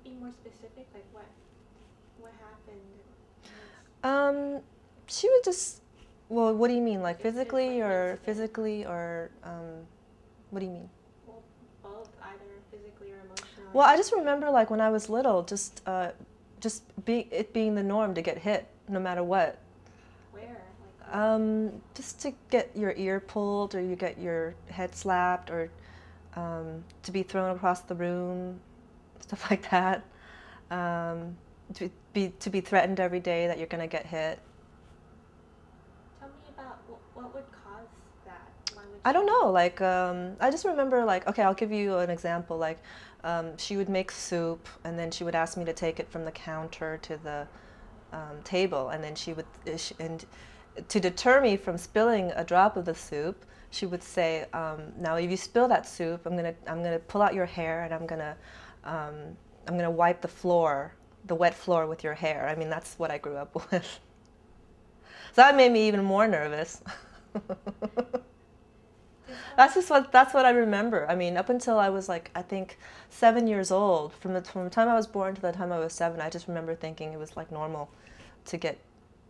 be more specific? Like what happened? She would just, well, what do you mean? Like Just to, like, physically or incident. physically or, what do you mean? Well, both, either physically or Well, I emotionally. just remember like when I was little, it being the norm to get hit no matter what. Where? Like where? Just to get your ear pulled or you get your head slapped or to be thrown across the room, stuff like that. To be threatened every day that you're going to get hit. Tell me about what would cause that. Why would I she? don't know. Like I just remember like okay, I'll give you an example. Like she would make soup and then she would ask me to take it from the counter to the table, and then and to deter me from spilling a drop of the soup, she would say, "Now, if you spill that soup, I'm gonna pull out your hair and um, I'm gonna wipe the floor, the wet floor with your hair." I mean, that's what I grew up with. So that made me even more nervous. That's what I remember. I mean, up until I was like I think 7 years old, from the time I was born to the time I was 7, I just remember thinking it was like normal to get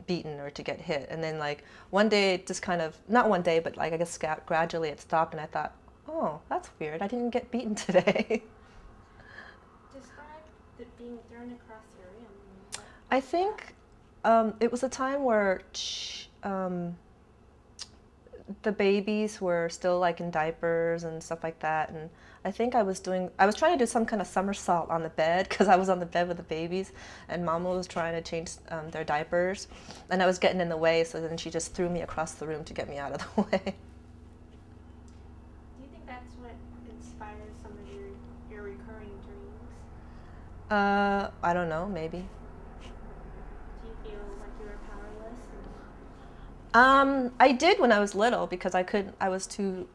beaten or to get hit. And then like one day it just kind of, not one day, but like I guess gradually it stopped and I thought, oh, that's weird. I didn't get beaten today. Describe the being thrown across the room. I What was that? think it was a time where the babies were still like in diapers and stuff like that, and I was trying to do some kind of somersault on the bed because I was on the bed with the babies and mama was trying to change their diapers and I was getting in the way, so then she just threw me across the room to get me out of the way. Do you think that's what inspires some of your recurring dreams? I don't know, maybe. Do you feel like you were powerless? I did when I was little because I was too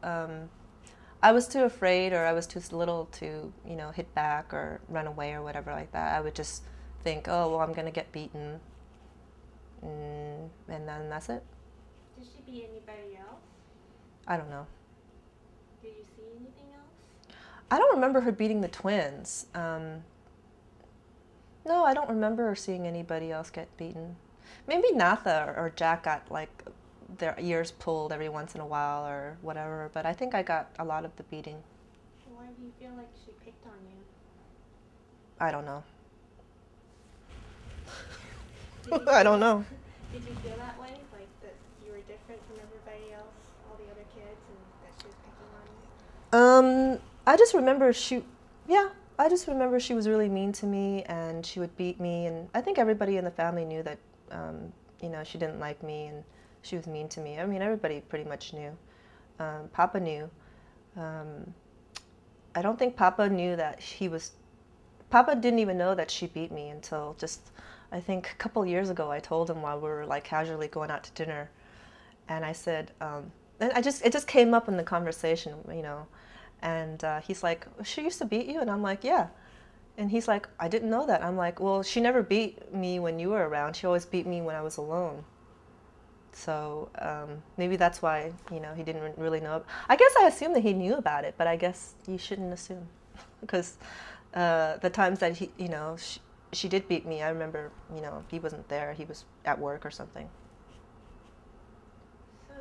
afraid or I was too little to, hit back or run away or whatever like that. I would just think, oh, well, I'm going to get beaten. And then that's it. Did she beat anybody else? I don't know. Did you see anything else? I don't remember her beating the twins. No, I don't remember seeing anybody else get beaten. Maybe Natha or Jack got like their ears pulled every once in a while or whatever, but I think I got a lot of the beating. Why do you feel like she picked on you? I don't know. Did you I feel don't know. did you feel that way? Like that you were different from everybody else, all the other kids, and that she was picking on you? I just remember yeah, I just remember she was really mean to me and she would beat me, and I think everybody in the family knew that, she didn't like me and she was mean to me. I mean, everybody pretty much knew. Papa knew. Um, I don't think Papa didn't even know that she beat me until just, I think a couple years ago I told him while we were like casually going out to dinner, and I said, and it just came up in the conversation, and he's like, she used to beat you? And I'm like, yeah. And he's like, I didn't know that. I'm like, well, she never beat me when you were around. She always beat me when I was alone. So maybe that's why, he didn't really know. I guess I assumed that he knew about it, but I guess you shouldn't assume. Because the times that she did beat me, I remember, he wasn't there. He was at work or something. So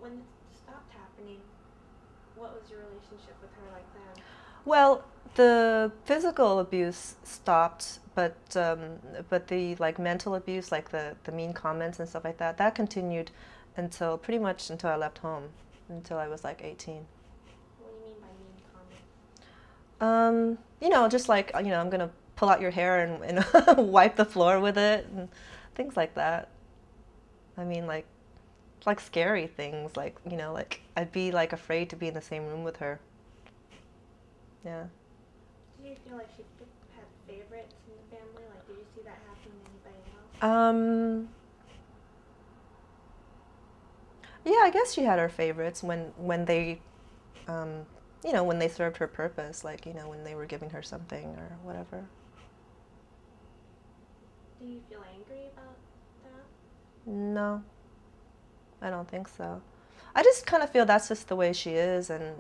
when it stopped happening, what was your relationship with her like then? Well, the physical abuse stopped, but the like mental abuse, like the mean comments and stuff like that, that continued until pretty much until I left home, until I was like 18. What do you mean by mean comments? Just like I'm gonna pull out your hair and wipe the floor with it and things like that. I mean, like scary things, like I'd be like afraid to be in the same room with her. Yeah. Did you feel like she had favorites in the family? Like, did you see that happen to anybody else? Yeah, I guess she had her favorites when they, when they served her purpose, like when they were giving her something or whatever. Do you feel angry about that? No, I don't think so. I just kind of feel that's just the way she is, and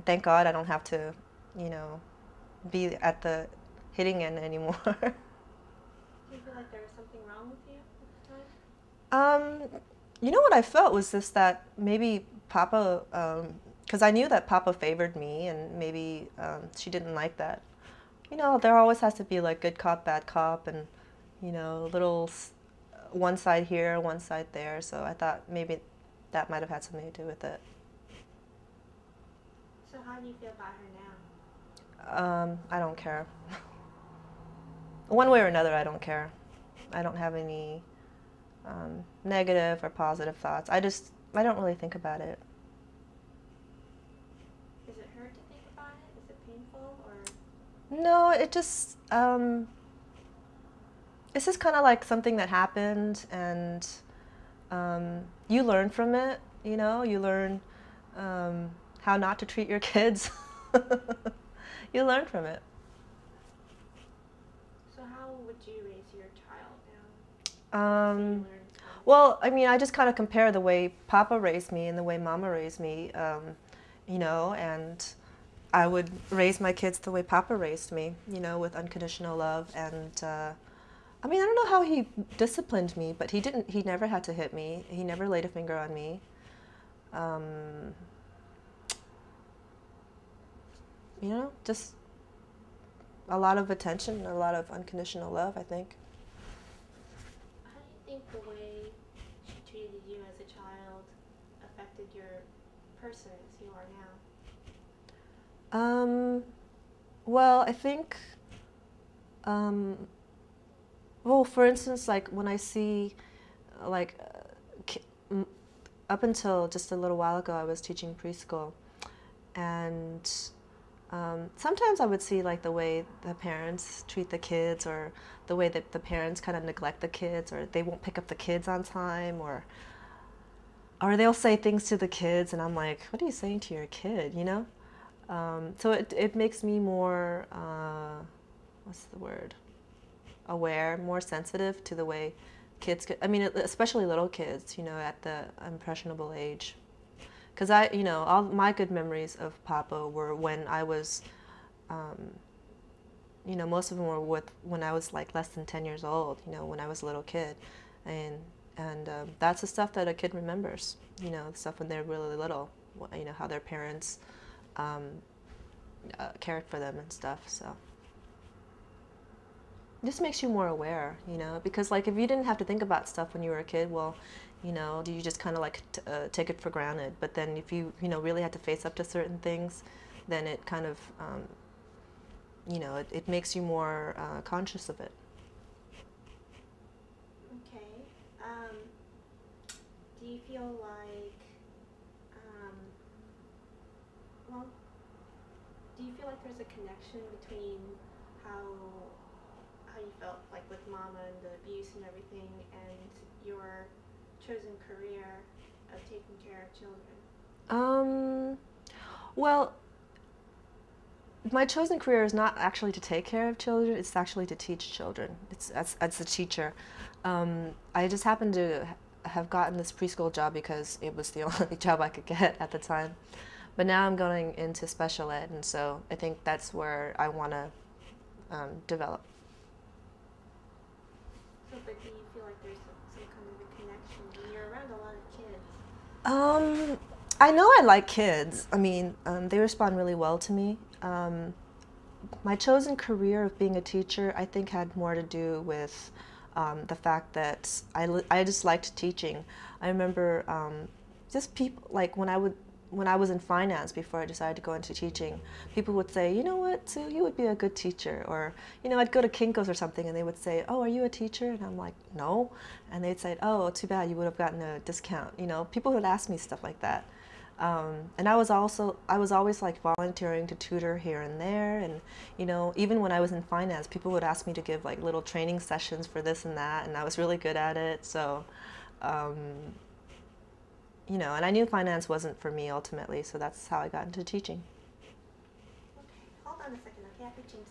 thank God I don't have to, you know, be at the hitting end anymore. Do you feel like there was something wrong with you at the time? You know what I felt was just that maybe Papa, because I knew that Papa favored me, and maybe she didn't like that. You know, there always has to be like good cop, bad cop, and you know, one side here, one side there. So I thought maybe that might have had something to do with it. So how do you feel about her now? I don't care. One way or another, I don't care. I don't have any negative or positive thoughts. I don't really think about it. Does it hurt to think about it? Is it painful or? No, it's just kind of like something that happened, and you learn from it. You know, you learn how not to treat your kids. You learn from it. So how would you raise your child now? Well, I mean, I just kind of compare the way Papa raised me and the way Mama raised me, you know, and I would raise my kids the way Papa raised me, you know, with unconditional love. And I mean, I don't know how he disciplined me, but he never had to hit me. He never laid a finger on me. You know, just a lot of attention, a lot of unconditional love, I think. How do you think the way she treated you as a child affected your person as you are now? Well, I think, well, for instance, like when I see, like, up until just a little while ago, I was teaching preschool, and sometimes I would see like the way the parents treat the kids, or the way that the parents kind of neglect the kids, or they won't pick up the kids on time, or they'll say things to the kids, and I'm like, what are you saying to your kid, you know? So it makes me more, what's the word? Aware, more sensitive to the way kids, I mean, especially little kids, you know, at the impressionable age. Because you know, all my good memories of Papa were when I was, you know, most of them were when I was like less than 10 years old, you know, when I was a little kid. And that's the stuff that a kid remembers, you know, the stuff when they're really little, you know, how their parents cared for them and stuff, so. It just makes you more aware, you know, because like if you didn't have to think about stuff when you were a kid, well, you know, you just kind of like take it for granted. But then if you know, really had to face up to certain things, then it kind of, you know, it makes you more conscious of it. Okay. Do you feel like, well, do you feel like there's a connection between how you felt like with Mama and the abuse and everything, and your chosen career of taking care of children? Well, my chosen career is not actually to take care of children, it's actually to teach children. It's as a teacher. I just happened to have gotten this preschool job because it was the only job I could get at the time. But now I'm going into special ed, and so I think that's where I want to develop. So, but do you feel like there's some kind of a connection? And you're around a lot of kids. I know I like kids. I mean, they respond really well to me. My chosen career of being a teacher, I think, had more to do with the fact that I just liked teaching. I remember just people, like when I was in finance before I decided to go into teaching, people would say, you know what, Sue, you would be a good teacher. Or, you know, I'd go to Kinko's or something and they would say, oh, are you a teacher? And I'm like, no. And they'd say, oh, too bad, you would have gotten a discount. You know, people would ask me stuff like that. And I was always like volunteering to tutor here and there. And, you know, even when I was in finance, people would ask me to give like little training sessions for this and that. And I was really good at it. So, you know, and I knew finance wasn't for me ultimately, so that's how I got into teaching. Okay, hold on a second, okay? I have to change